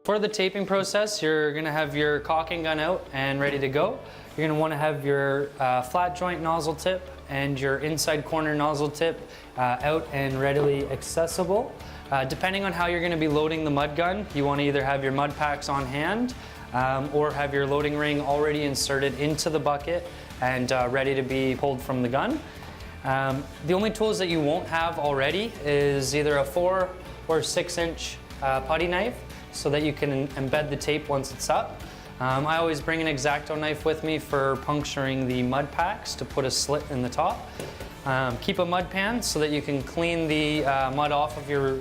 For the taping process, you're going to have your caulking gun out and ready to go. You're going to want to have your flat joint nozzle tip and your inside corner nozzle tip out and readily accessible. Depending on how you're going to be loading the mud gun, you want to either have your mud packs on hand or have your loading ring already inserted into the bucket and ready to be pulled from the gun. The only tools that you won't have already is either a 4 or 6 inch putty knife, so that you can embed the tape once it's up. I always bring an X-Acto knife with me for puncturing the mud packs to put a slit in the top. Keep a mud pan so that you can clean the mud off of your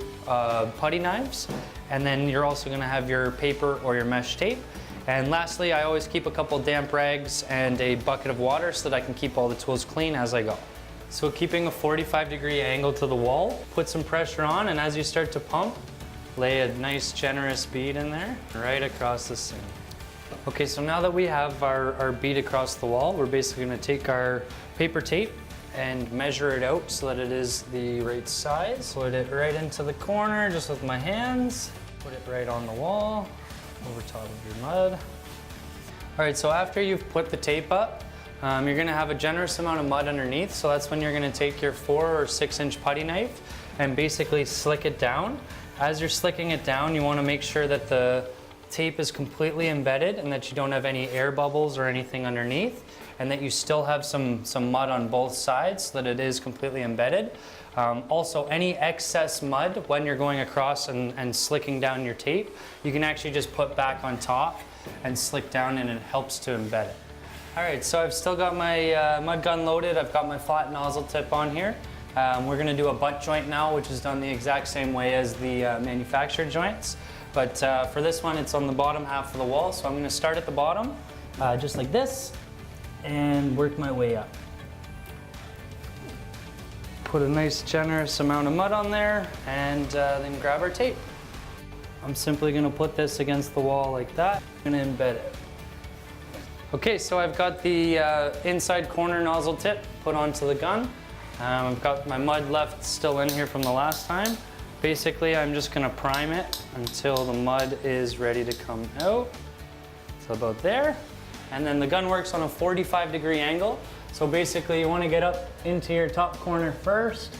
putty knives, and then you're also going to have your paper or your mesh tape. And lastly, I always keep a couple damp rags and a bucket of water so that I can keep all the tools clean as I go. So keeping a 45-degree angle to the wall, put some pressure on, and as you start to pump, lay a nice generous bead in there, right across the seam. Okay, so now that we have our bead across the wall, we're basically going to take our paper tape and measure it out so that it is the right size. Put it right into the corner just with my hands. Put it right on the wall, over top of your mud. All right, so after you've put the tape up, you're going to have a generous amount of mud underneath, so that's when you're going to take your 4 or 6 inch putty knife and basically slick it down. As you're slicking it down, you want to make sure that the tape is completely embedded and that you don't have any air bubbles or anything underneath, and that you still have some mud on both sides so that it is completely embedded. Also, any excess mud when you're going across and slicking down your tape, you can actually just put back on top and slick down, and it helps to embed it. All right, so I've still got my mud gun loaded. I've got my flat nozzle tip on here. We're going to do a butt joint now, which is done the exact same way as the manufactured joints. But for this one, it's on the bottom half of the wall. So I'm going to start at the bottom, just like this, and work my way up. Put a nice generous amount of mud on there, and then grab our tape. I'm simply going to put this against the wall like that. I'm going to embed it. Okay, so I've got the inside corner nozzle tip put onto the gun. I've got my mud left still in here from the last time. Basically, I'm just going to prime it until the mud is ready to come out. So about there. And then the gun works on a 45-degree angle. So basically, you want to get up into your top corner first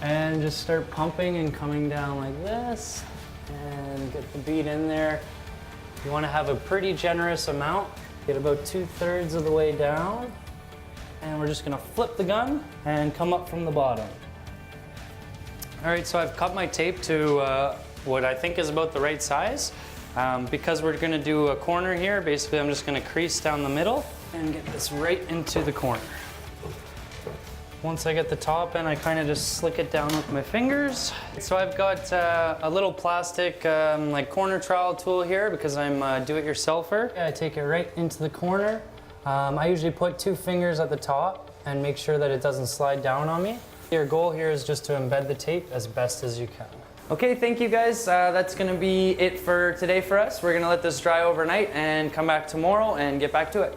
and just start pumping and coming down like this and get the bead in there. You want to have a pretty generous amount. Get about 2/3 of the way down. And we're just going to flip the gun and come up from the bottom. All right, so I've cut my tape to what I think is about the right size. Because we're going to do a corner here, basically I'm just going to crease down the middle and get this right into the corner. Once I get the top in, I kind of just slick it down with my fingers. So I've got a little plastic like corner trowel tool here because I'm a do-it-yourselfer. I take it right into the corner. I usually put 2 fingers at the top and make sure that it doesn't slide down on me. Your goal here is just to embed the tape as best as you can. Okay, thank you guys. That's gonna be it for today for us. We're gonna let this dry overnight and come back tomorrow and get back to it.